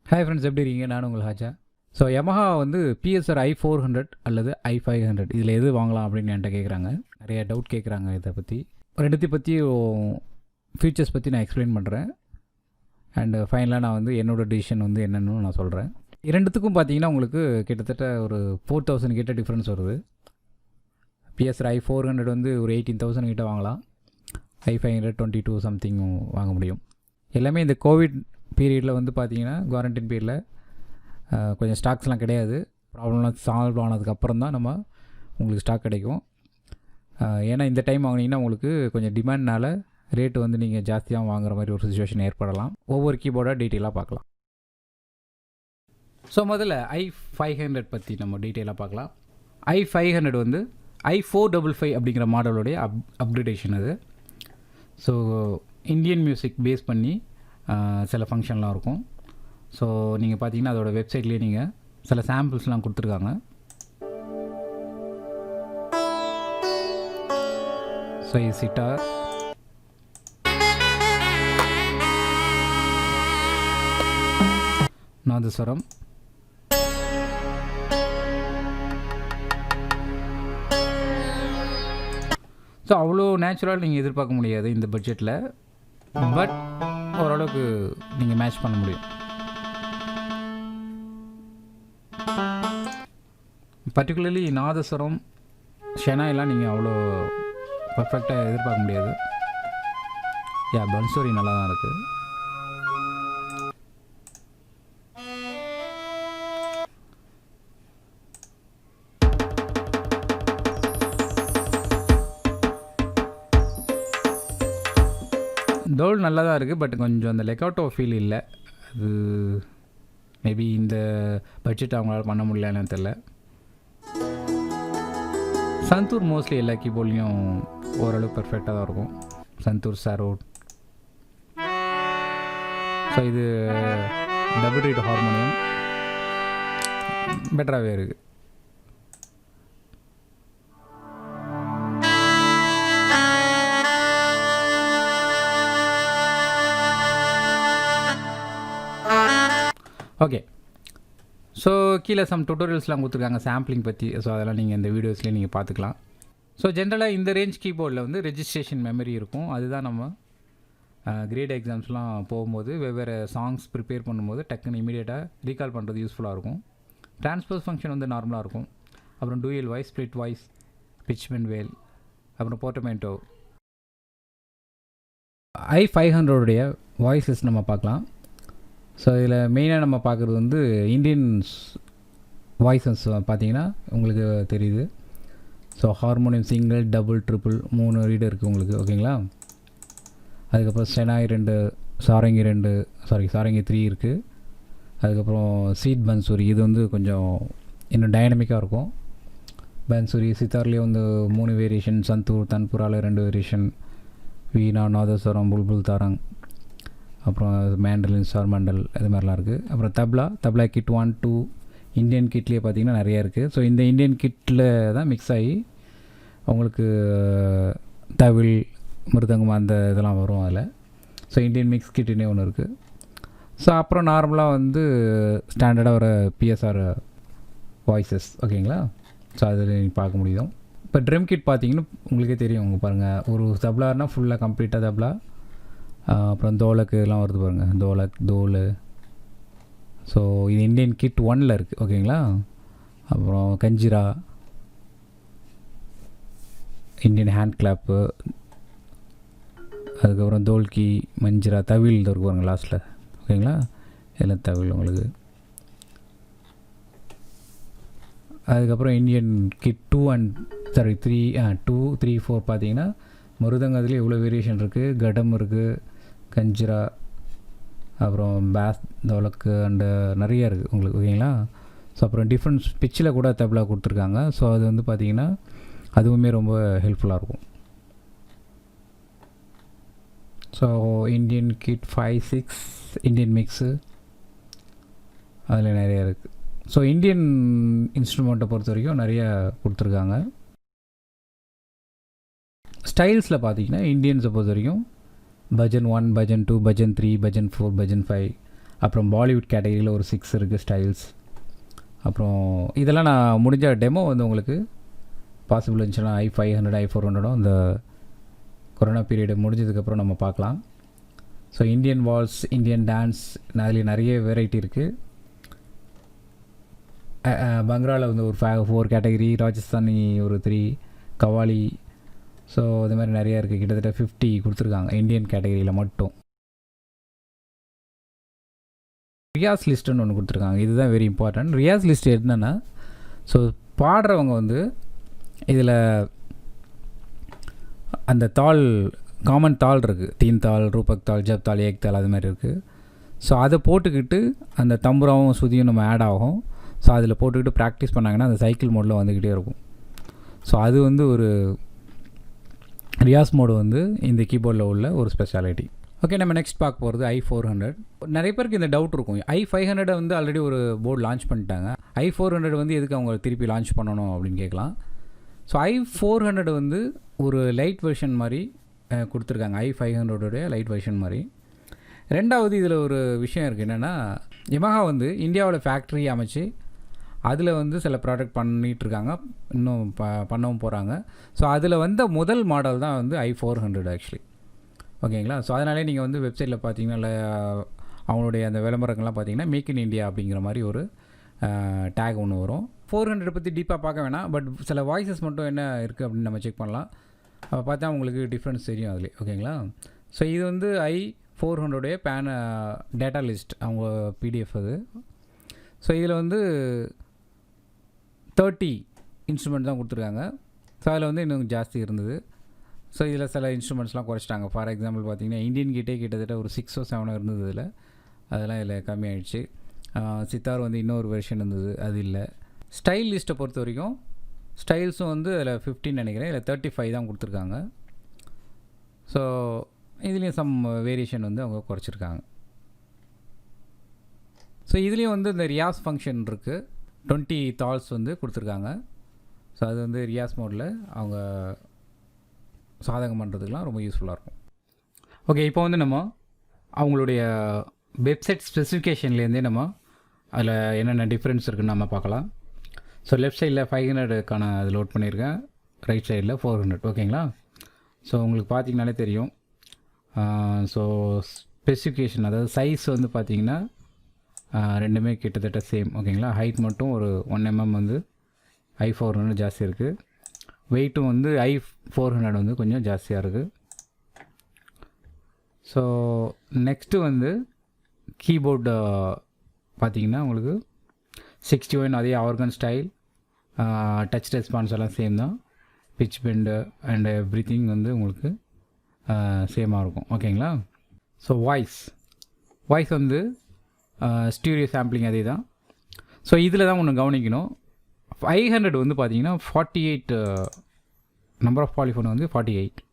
Hi friends, எப்படி இருக்கீங்க? நான் உங்கள் ஹாஜா. ஸோ Yamaha வந்து PSR I400 அல்லது I500 இதில் எது வாங்கலாம் அப்படின்னு என்கிட்ட கேட்குறாங்க. நிறைய டவுட் கேட்குறாங்க. இதை பற்றி ரெண்டுத்தையும் பற்றி ஃபீச்சர்ஸ் பற்றி நான் எக்ஸ்பிளைன் பண்ணுறேன். அண்டு ஃபைனலாக நான் வந்து என்னோடய டிசிஷன் வந்து என்னென்னு நான் சொல்கிறேன். இரண்டுத்துக்கும் பார்த்தீங்கன்னா உங்களுக்கு கிட்டத்தட்ட ஒரு 4000 கிட்ட டிஃப்ரென்ஸ் வருது. PSR I400 வந்து ஒரு 18,000 கிட்ட வாங்கலாம். I500 22 சம்திங் வாங்க முடியும். எல்லாமே இந்த கோவிட் பீரியடில் வந்து பார்த்தீங்கன்னா குவாரண்டைன் பீரியடில் கொஞ்சம் ஸ்டாக்ஸ்லாம் கிடையாது. ப்ராப்ளம்லாம் சால்வ் ஆனதுக்கப்புறம் தான் நம்ம உங்களுக்கு ஸ்டாக் கிடைக்கும். ஏன்னா இந்த டைம் வாங்கினீங்கன்னா உங்களுக்கு கொஞ்சம் டிமாண்ட்னால் ரேட்டு வந்து நீங்கள் ஜாஸ்தியாக வாங்குற மாதிரி ஒரு சுச்சுவேஷன் ஏற்படலாம். ஒவ்வொரு கீபோர்டாக டீட்டெயிலாக பார்க்கலாம். ஸோ முதல்ல I500 பற்றி நம்ம டீட்டெயிலாக பார்க்கலாம். I500 வந்து I455 அப்படிங்கிற மாடலுடைய அப்கிரேடேஷன் அது. ஸோ இந்தியன் மியூசிக் பேஸ் பண்ணி சில ஃபங்க்ஷன்லாம் இருக்கும். ஸோ நீங்கள் பார்த்தீங்கன்னா அதோட வெப்சைட்லேயே நீங்கள் சில சாம்பிள்ஸ்லாம் கொடுத்துருக்காங்க. ஸோ இது சிட்டார், நாதஸ்வரம், ஸோ அவ்வளோ நேச்சுரலாக நீங்கள் எதிர்பார்க்க முடியாது இந்த பட்ஜெட்டில். பட் ஓரளவுக்கு நீங்கள் மேட்ச் பண்ண முடியும். பர்டிகுலர்லி நாதஸ்வரம், ஷெனாயெல்லாம் நீங்கள் அவ்வளோ பர்ஃபெக்டாக எதிர்பார்க்க முடியாது. பன்சோரி நல்லா தான் இருக்குது. டோல் நல்லா தான் இருக்குது. பட் கொஞ்சம் அந்த லெக்காட்டோ ஃபீல் இல்லை. அது மேபி இந்த பட்ஜெட் அவங்களால பண்ண முடியலன்னு தெரில. சந்தூர் மோஸ்ட்லி எல்லா கீபோர்ட்லேயும் ஓரளவு பர்ஃபெக்டாக தான் இருக்கும். சந்தூர் சாரோட். ஸோ இது டபுள் ரீட் ஹார்மோனியம் பெட்டராகவே இருக்குது. ஓகே. ஸோ கீழே சம் டுட்டோரியல்ஸ்லாம் கொடுத்துருக்காங்க சாம்பிளிங் பற்றி. ஸோ அதெல்லாம் நீங்கள் இந்த வீடியோஸ்லேயே நீங்கள் பார்த்துக்கலாம். ஸோ ஜென்ரலாக இந்த ரேஞ்ச் கீபோர்டில் வந்து ரெஜிஸ்ட்ரேஷன் மெமரி இருக்கும். அதுதான் நம்ம கிரேட் எக்ஸாம்ஸ்லாம் போகும்போது வெவ்வேறு சாங்ஸ் ப்ரிப்பேர் பண்ணும்போது டக்குன்னு இமீடியட்டாக ரீகால் பண்ணுறது யூஸ்ஃபுல்லாக இருக்கும். ட்ரான்ஸ்போஸ் ஃபங்க்ஷன் வந்து நார்மலாக இருக்கும். அப்புறம் டூயல் வாய்ஸ், ஸ்ப்ளிட் வாய்ஸ், பிட்ச்மென்ட் வேல், அப்புறம் போர்ட்டமெண்டோ. I500 வாய்ஸஸ் நம்ம பார்க்கலாம். ஸோ இதில் மெயினாக நம்ம பார்க்குறது வந்து இந்தியன் வாய்ஸஸ் பார்த்தீங்கன்னா உங்களுக்கு தெரியுது. So harmonium single, double, triple 3 read இருக்குது உங்களுக்கு. ஓகேங்களா? அதுக்கப்புறம் ஷெனாய் 2, சாரங்கி 2, சாரங்கி 3 இருக்குது. அதுக்கப்புறம் சீட் பன்சூரி, இது வந்து கொஞ்சம் இன்னும் டைனமிக்காக இருக்கும். பன்சூரி சித்தார்லேயே வந்து 3 வேரியேஷன், சந்தூர், தன்புராவில் 2 வேரியேஷன், வீணா, நாதஸ்வரம், புல்புல், தாரங், அப்புறம் மேண்டலின், சார்மண்டல், இது மாதிரிலாம் இருக்குது. அப்புறம் தப்லா கிட் 1, 2 இந்தியன் கிட்லேயே பார்த்திங்கன்னா நிறையா இருக்குது. ஸோ இந்த இந்தியன் கிட்டில் தான் மிக்ஸ் ஆகி உங்களுக்கு தவில், மிருதங்கம் அந்த இதெல்லாம் வரும் அதில். ஸோ இந்தியன் மிக்ஸ் கிட்டுன்னே ஒன்று இருக்குது. ஸோ அப்புறம் நார்மலாக வந்து ஸ்டாண்டர்டாக வர PSR வாய்ஸஸ். ஓகேங்களா? ஸோ அதில் நீங்கள் பார்க்க முடியும். இப்போ ட்ரம் கிட் பார்த்தீங்கன்னா உங்களுக்கே தெரியும். உங்கள் பாருங்கள், ஒரு தப்லானா ஃபுல்லாக கம்ப்ளீட்டாக தப்லா, அப்புறம் தோலக்கு எல்லாம் வருது பாருங்கள், தோலக், தோல். ஸோ இது இந்தியன் கிட் 1ல் இருக்குது. ஓகேங்களா? அப்புறம் கஞ்சிரா, இந்தியன் ஹேண்ட் கிளாப்பு, அதுக்கப்புறம் தோல்கி, மஞ்சிரா, தவில் இருக்கு பாருங்கள் லாஸ்ட்டில். ஓகேங்களா? இதெல்லாம் தவில் உங்களுக்கு. அதுக்கப்புறம் இந்தியன் கிட் 2 and 3 2, 3, 4 பார்த்தீங்கன்னா மிருதங்கத்துலேயே இவ்வளோ வேரியேஷன் இருக்குது. கடம் இருக்குது, கஞ்சிரா, அப்புறம் பேஸ், தோலக்கு அண்டு நிறைய இருக்குது உங்களுக்கு. ஓகேங்களா? ஸோ அப்புறம் டிஃப்ரெண்ட் பிச்சில் கூட தப்லா கொடுத்துருக்காங்க. ஸோ அது வந்து பார்த்திங்கன்னா அதுவுமே ரொம்ப ஹெல்ப்ஃபுல்லாக இருக்கும். So Indian kit 5, 6 Indian mix அதில் நிறையா இருக்குது. ஸோ இந்தியன் இன்ஸ்ட்ருமெண்ட்டை பொறுத்த வரைக்கும் நிறையா கொடுத்துருக்காங்க. ஸ்டைல்ஸில் பார்த்தீங்கன்னா இந்தியன்ஸை பொறுத்த வரைக்கும் பஜன் 1, பஜன் 2, பஜன் 3, பஜன் 4, பஜன் 5, அப்புறம் பாலிவுட் கேட்டகரியில் ஒரு 6 இருக்குது ஸ்டைல்ஸ். அப்புறம் இதெல்லாம் நான் முடிஞ்ச டெமோ வந்து உங்களுக்கு பாசிபிள் இருந்துச்சுன்னா I500 I400 இந்த கொரோனா பீரியடு முடிஞ்சதுக்கப்புறம் நம்ம பார்க்கலாம். So Indian walls, Indian dance, அதில் நிறைய வெரைட்டி இருக்குது. பங்க்ராவில் வந்து ஒரு 4 கேட்டகரி, ராஜஸ்தானி ஒரு 3, கவாலி, ஸோ இது மாதிரி நிறையா இருக்குது. கிட்டத்தட்ட 50 கொடுத்துருக்காங்க இந்தியன் கேட்டகரியில் மட்டும். ரியாஸ் லிஸ்ட்டுன்னு ஒன்று கொடுத்துருக்காங்க. இதுதான் வெரி இம்பார்ட்டன்ட். ரியாஸ் லிஸ்ட் என்னென்னா, ஸோ பாடுறவங்க வந்து இதில் அந்த தாள், காமன் தாள் இருக்குது, தீன் தாள், ரூபக் தாள், ஜப் தாள், ஏக் தாள், அது மாதிரி இருக்குது. ஸோ அதை போட்டுக்கிட்டு அந்த தம்புராவும் சுதியும் நம்ம ஆட் ஆகும். ஸோ அதில் போட்டுக்கிட்டு ப்ராக்டிஸ் பண்ணாங்கன்னா அந்த சைக்கிள் மோடில் வந்துக்கிட்டே இருக்கும். ஸோ அது வந்து ஒரு ரியாஸ் மோடு வந்து இந்த கீபோர்டில் உள்ள ஒரு ஸ்பெஷாலிட்டி. ஓகே, நம்ம நெக்ஸ்ட் பார்க்க போகிறது I400. நிறைய பேருக்கு இந்த டவுட் இருக்கும், I500 வந்து ஆல்ரெடி ஒரு போர்டு லான்ச் பண்ணிட்டாங்க, I400 வந்து எதுக்கு அவங்க திருப்பி லான்ச் பண்ணணும் அப்படின்னு கேட்கலாம். ஸோ I400 வந்து ஒரு லைட் வெர்ஷன் மாதிரி கொடுத்துருக்காங்க, I500 லைட் வெர்ஷன் மாதிரி. ரெண்டாவது இதில் ஒரு விஷயம் இருக்குது, என்னென்னா Yamaha வந்து இந்தியாவில் ஃபேக்ட்ரி அமைச்சு அதில் வந்து சில ப்ராடக்ட் பண்ணிகிட்ருக்காங்க, இன்னும் பண்ணவும் போகிறாங்க. ஸோ அதில் வந்த முதல் மாடல் தான் வந்து I400 ஆக்சுவலி. ஓகேங்களா? ஸோ அதனாலே நீங்கள் வந்து வெப்சைட்டில் பார்த்தீங்கன்னா, இல்லை அவங்களுடைய அந்த விளம்பரங்கள்லாம் பார்த்தீங்கன்னா மேக் இன் இண்டியா அப்படிங்கிற மாதிரி ஒரு டேக் ஒன்று வரும். 400 பற்றி டீப்பாக பார்க்க வேணாம், பட் சில வாய்ஸஸ் மட்டும் என்ன இருக்குது அப்படின்னு நம்ம செக் பண்ணலாம். அப்போ பார்த்தா உங்களுக்கு டிஃப்ரென்ஸ் தெரியும் அதில். ஓகேங்களா? ஸோ இது வந்து I400 டேட்டா லிஸ்ட், அவங்க PDF அது. ஸோ இதில் வந்து 30 இன்ஸ்ட்ருமெண்ட் தான் கொடுத்துருக்காங்க. ஸோ அதில் வந்து இன்னும் ஜாஸ்தி இருந்தது. ஸோ இதில் சில இன்ஸ்ட்ருமெண்ட்ஸ்லாம் குறைச்சிட்டாங்க. ஃபார் எக்ஸாம்பிள் பார்த்தீங்கன்னா இந்தியன் கிட்டே கிட்டத்தட்ட ஒரு 6 or 7 இருந்தது இதில், அதெல்லாம் இதில் கம்மியாயிடுச்சு. சித்தார் வந்து இன்னொரு வெர்ஷன் இருந்தது, அது இல்லை. ஸ்டைல் லிஸ்ட்டை பொறுத்த வரைக்கும் ஸ்டைல்ஸும் வந்து அதில் 15 நினைக்கிறேன், இதில் 35 தான் கொடுத்துருக்காங்க. ஸோ இதுலேயும் சம் வேரியேஷன் வந்து அவங்க குறைச்சிருக்காங்க. ஸோ இதுலேயும் வந்து இந்த ரியாஸ் ஃபங்க்ஷன் இருக்குது, 20 தால்ஸ் வந்து கொடுத்துருக்காங்க. ஸோ அது வந்து ரியாஸ் மோடில் அவங்க சாதகம் பண்ணுறதுக்கெலாம் ரொம்ப யூஸ்ஃபுல்லாக இருக்கும். ஓகே, இப்போ வந்து நம்ம அவங்களுடைய வெப்சைட் ஸ்பெசிஃபிகேஷன்லேருந்தே நம்ம அதில் என்னென்ன டிஃப்ரென்ஸ் இருக்குதுன்னு நம்ம பார்க்கலாம். ஸோ லெஃப்ட் சைடில் 500க்கான அது லோட் பண்ணியிருக்கேன், ரைட் சைடில் 400. ஓகேங்களா? ஸோ உங்களுக்கு பார்த்திங்கனாலே தெரியும். ஸோ ஸ்பெசிஃபிகேஷன், அதாவது சைஸ் வந்து பார்த்திங்கன்னா ரெண்டுமே கிட்டத்தட்ட சேம். ஓகேங்களா? ஹைட் மட்டும் ஒரு 1 mm வந்து I400 ஜாஸ்தி இருக்குது, வெயிட்டும் வந்து I400 வந்து கொஞ்சம் ஜாஸ்தியாக இருக்குது. ஸோ நெக்ஸ்ட்டு வந்து கீபோர்டு பார்த்திங்கன்னா உங்களுக்கு 61 அதே ஆர்கன் ஸ்டைல், டச் ரெஸ்பான்ஸ் எல்லாம் சேம் தான், pitch bend and every thing வந்து உங்களுக்கு சேமாக இருக்கும். ஓகேங்களா? ஸோ வாய்ஸ் வந்து ஸ்டீரியோ சாம்பிளிங் அதே தான். ஸோ இதில் தான் ஒன்று கவனிக்கணும், 500 வந்து பார்த்தீங்கன்னா 48 நம்பர் ஆஃப் பாலிஃபோன் வந்து 48,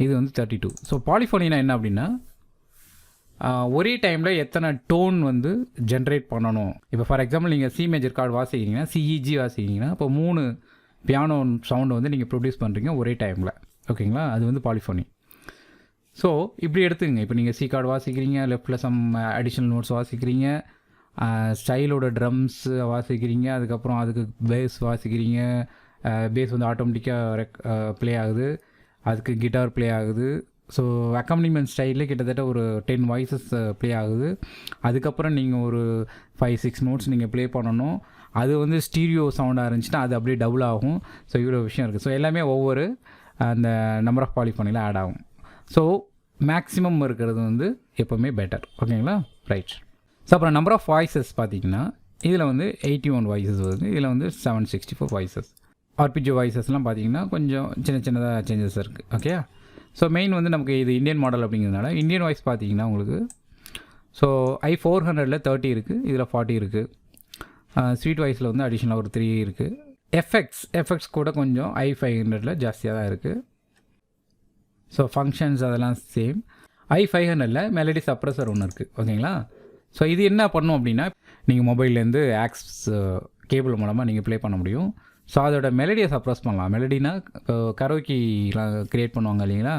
இது வந்து 32. ஸோ பாலிஃபோனினா என்ன அப்படின்னா, ஒரே டைமில் எத்தனை டோன் வந்து ஜென்ரேட் பண்ணணும். இப்போ ஃபார் எக்ஸாம்பிள் நீங்கள் சி மேஜர் கார்டு வாசிக்கிறீங்கன்னா, CEG வாசிக்கிறீங்கன்னா, இப்போ 3 பியானோ சவுண்டு வந்து நீங்கள் ப்ரொடியூஸ் பண்ணுறீங்க ஒரே டைமில். ஓகேங்களா? அது வந்து பாலிஃபோனி. ஸோ இப்படி எடுத்துக்கங்க, இப்போ நீங்கள் சி கார்டு வாசிக்கிறீங்க, லெஃப்டில் சம் அடிஷ்னல் நோட்ஸ் வாசிக்கிறீங்க, ஸ்டைலோட ட்ரம்ஸ் வாசிக்கிறீங்க, அதுக்கப்புறம் அதுக்கு பேஸ் வாசிக்கிறீங்க, பேஸ் வந்து ஆட்டோமேட்டிக்காக ப்ளே ஆகுது, அதுக்கு கிட்டார் ப்ளே ஆகுது. ஸோ அக்காம்பனிமெண்ட் ஸ்டைலில் கிட்டத்தட்ட ஒரு 10 வாய்ஸஸ் ப்ளே ஆகுது. அதுக்கப்புறம் நீங்கள் ஒரு 5-6 நோட்ஸ் நீங்கள் ப்ளே பண்ணணும். அது வந்து ஸ்டீரியோ சவுண்டாக இருந்துச்சுன்னா அது அப்படியே டபுள் ஆகும். ஸோ இவ்வளோ விஷயம் இருக்குது. ஸோ எல்லாமே ஒவ்வொரு அந்த நம்பர் ஆஃப் பாலிஃபோனியில் ஆட் ஆகும். ஸோ மேக்ஸிமம் இருக்கிறது வந்து எப்போவுமே பெட்டர். ஓகேங்களா? ரைட். ஸோ அப்புறம் நம்பர் ஆஃப் வாய்ஸஸ் பார்த்திங்கன்னா இதில் வந்து 81 வாய்ஸஸ் வருது, இதில் வந்து 764 வாய்ஸஸ். ஆர்பிஜி வாய்ஸஸ்லாம் பார்த்திங்கன்னா கொஞ்சம் சின்னதாக சேஞ்சஸ் இருக்குது. ஓகே. ஸோ மெயின் வந்து நமக்கு இது இந்தியன் மாடல் அப்படிங்கிறதுனால இந்தியன் வாய்ஸ் பார்த்திங்கன்னா உங்களுக்கு ஸோ I400ல் 30 இருக்குது, இதில் 40 இருக்குது. ஸ்வீட் வாய்ஸில் வந்து அடிஷ்னலாக ஒரு 3 இருக்குது. எஃபெக்ட்ஸ் கூட கொஞ்சம் I500ல் ஜாஸ்தியாக தான் இருக்குது. ஸோ ஃபங்க்ஷன்ஸ் அதெல்லாம் சேம். I500ல் மெலடி சப்ரஸர் ஒன்று இருக்குது. ஓகேங்களா? ஸோ இது என்ன பண்ணும் அப்படின்னா, நீங்கள் மொபைல்லேருந்து ஆக்ஸ் கேபிள் மூலமாக நீங்கள் ப்ளே பண்ண முடியும். ஸோ அதோட மெலடியை சப்ரஸ் பண்ணலாம். மெலடினா கரோக்கிலாம் க்ரியேட் பண்ணுவாங்க இல்லைங்களா?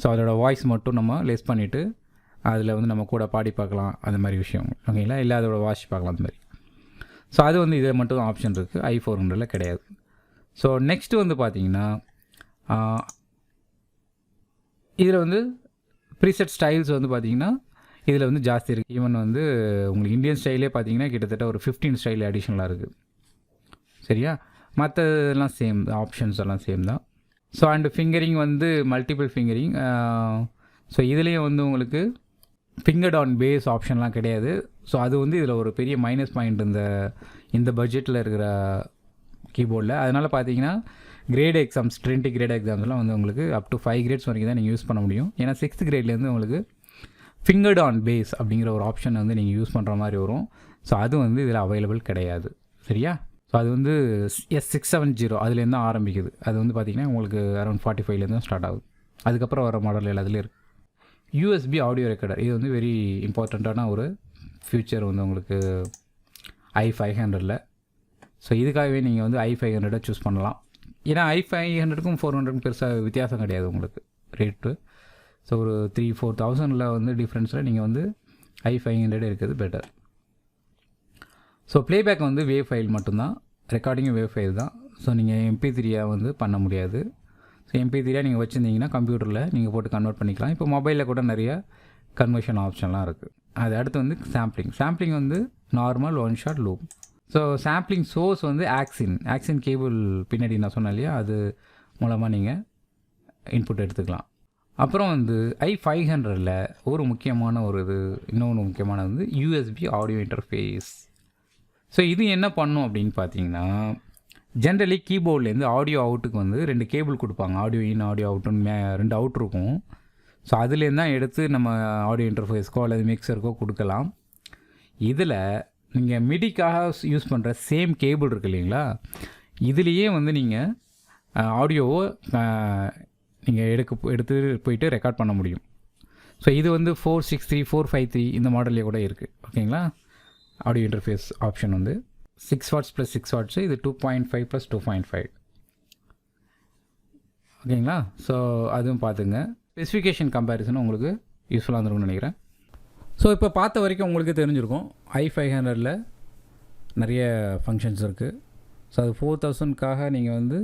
ஸோ அதோட வாய்ஸ் மட்டும் நம்ம லெஸ் பண்ணிவிட்டு அதில் வந்து நம்ம கூட பாடி பார்க்கலாம் அந்த மாதிரி விஷயம் ஓகேங்களா, இல்லை அதோட வாட்ச் பார்க்கலாம் அந்த மாதிரி. ஸோ அது வந்து இதில் மட்டும் ஆப்ஷன் இருக்குது, I400 கிடையாது. ஸோ நெக்ஸ்ட்டு வந்து பார்த்தீங்கன்னா இதில் வந்து ப்ரீசெட் ஸ்டைல்ஸ் வந்து பார்த்தீங்கன்னா இதில் வந்து ஜாஸ்தி இருக்குது. ஈவன் வந்து உங்களுக்கு இந்தியன் ஸ்டைலே பார்த்தீங்கன்னா கிட்டத்தட்ட ஒரு 15 ஸ்டைல் அடிஷ்னலாக இருக்குது. சரியா, மற்றதெல்லாம் சேம், ஆப்ஷன்ஸ் எல்லாம் சேம் தான். ஸோ அண்டு ஃபிங்கரிங் வந்து மல்டிபிள் ஃபிங்கரிங். ஸோ இதுலேயும் வந்து உங்களுக்கு ஃபிங்கர்ட் ஆன் பேஸ் ஆப்ஷன்லாம் கிடையாது. ஸோ அது வந்து இதில் ஒரு பெரிய மைனஸ் பாயிண்ட் இந்த பட்ஜெட்டில் இருக்கிற கீபோர்டில். அதனால் பார்த்தீங்கன்னா கிரேட் எக்ஸாம்ஸ், ட்ரினிட்டி கிரேட் எக்ஸாம்ஸ்லாம் வந்து உங்களுக்கு அப் டு 5 கிரேட்ஸ் வரைக்கும் தான் நீங்கள் யூஸ் பண்ண முடியும். ஏன்னா 6th கிரேட்லேருந்து உங்களுக்கு ஃபிங்கர்ட் ஆன் பேஸ் அப்படிங்கிற ஒரு ஆப்ஷன் வந்து நீங்கள் யூஸ் பண்ணுற மாதிரி வரும். ஸோ அது வந்து இதில் அவைலபிள் கிடையாது. சரியா, ஸோ அது வந்து S670 அதுலேருந்து தான் ஆரம்பிக்குது. அது வந்து பார்த்திங்கன்னா உங்களுக்கு அரௌண்ட் 45லேருந்து தான் ஸ்டார்ட் ஆகுது. அதுக்கப்புறம் வர மாடல் எல்லாத்துலேயும் இருக்குது. USB ஆடியோ ரெக்கார்டர், இது வந்து வெரி இம்பார்ட்டண்ட்டான ஒரு ஃபியூச்சர் வந்து உங்களுக்கு I500. ஸோ இதுக்காகவே நீங்கள் வந்து I500 சூஸ் பண்ணலாம். ஏன்னா I500க்கும் 400க்கும் பெருசாக வித்தியாசம் கிடையாது உங்களுக்கு ரேட்டு. ஸோ ஒரு 3-4,000 வந்து டிஃப்ரென்ஸில் நீங்கள் வந்து I500 இருக்கிறது பெட்டர். ஸோ ப்ளேபேக் வந்து வேவ் ஃபைல் மட்டும்தான், ரெக்கார்டிங்கும் வேவ் ஃபைல் தான். ஸோ நீங்கள் MP3 வந்து பண்ண முடியாது. ஸோ MP3 நீங்கள் வச்சுருந்தீங்கன்னா கம்ப்யூட்டரில் நீங்கள் போட்டு கன்வெர்ட் பண்ணிக்கலாம். இப்போ மொபைலில் கூட நிறைய கன்வர்ஷன் ஆப்ஷன்லாம் இருக்குது. அது அடுத்து வந்து சாம்பிளிங் வந்து normal 1 shot loop. So sampling source வந்து ஆக்சின் கேபிள் பின்னாடி நான் சொன்னேன் இல்லையா, அது மூலமாக நீங்கள் இன்புட் எடுத்துக்கலாம். அப்புறம் வந்து I500 ஒரு முக்கியமான இன்னொன்று முக்கியமானது வந்து USB ஆடியோ இன்டர்ஃபேஸ். ஸோ இது என்ன பண்ணும் அப்படின்னு பார்த்தீங்கன்னா, ஜென்ரலி கீபோர்ட்லேருந்து ஆடியோ அவுட்டுக்கு வந்து 2 கேபிள் கொடுப்பாங்க, ஆடியோ இன் ஆடியோ அவுட்டுன்னு 2 அவுட் இருக்கும். ஸோ அதுலேருந்து தான் எடுத்து நம்ம ஆடியோ இன்டர்ஃபேஸ்க்கோ அல்லது மிக்சருக்கோ கொடுக்கலாம். இதில் நீங்கள் மிடிக்காக யூஸ் பண்ணுற சேம் கேபிள் இருக்குது இல்லைங்களா, இதுலேயே வந்து நீங்கள் ஆடியோவை நீங்கள் எடுத்து போயிட்டு ரெக்கார்ட் பண்ண முடியும். ஸோ இது வந்து 463, 453 இந்த மாடல்லே கூட இருக்குது. ஓகேங்களா, ஆடியோ இன்டர்ஃபேஸ் ஆப்ஷன் வந்து 6 வாட்ஸ் + 6 வாட்ஸு, இது 2.5 + 2.5. ஓகேங்களா, ஸோ அதுவும் பார்த்துங்க. ஸ்பெசிஃபிகேஷன் கம்பேரிசன் உங்களுக்கு யூஸ்ஃபுல்லாக இருந்திருக்கும்னு நினைக்கிறேன். ஸோ இப்போ பார்த்த வரைக்கும் உங்களுக்கு தெரிஞ்சிருக்கும் I500 நிறைய ஃபங்க்ஷன்ஸ் இருக்குது. ஸோ அது 4,000க்காக நீங்கள் வந்து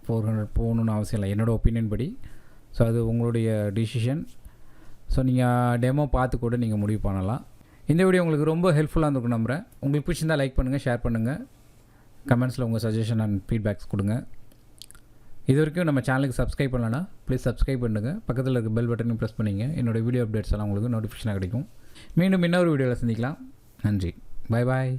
400 போகணுன்னு அவசியம் இல்லை, என்னோடய ஒப்பீனியன் படி. ஸோ அது உங்களுடைய டிசிஷன். ஸோ நீங்கள் டெமோ பார்த்து கூட நீங்கள் முடிவு பண்ணலாம். இந்த வீடியோ உங்களுக்கு ரொம்ப ஹெல்ப்ஃபுல்லாக இருந்திருக்கும் நம்புகிறேன். உங்களுக்கு பிடிச்சிருந்தால் லைக் பண்ணுங்கள், ஷேர் பண்ணுங்கள், கமெண்ட்ஸில் உங்கள் சஜஷன் அண்ட் ஃபீட்பேக்ஸ் கொடுங்க. இது வரைக்கும் நம்ம சேனலுக்கு சப்ஸ்கிரைப் பண்ணலன்னா ப்ளீஸ் சப்ஸ்கிரைப் பண்ணுங்கள். பக்கத்தில் இருக்க பெல் பட்டனையும் ப்ரெஸ் பண்ணிங்க. என்னோடய வீடியோ அப்டேட்ஸ் எல்லாம் உங்களுக்கு நோட்டிஃபிகேஷனாக கிடைக்கும். மீண்டும் இன்னொரு வீடியோவில் சந்திக்கலாம். நன்றி, பை பாய்.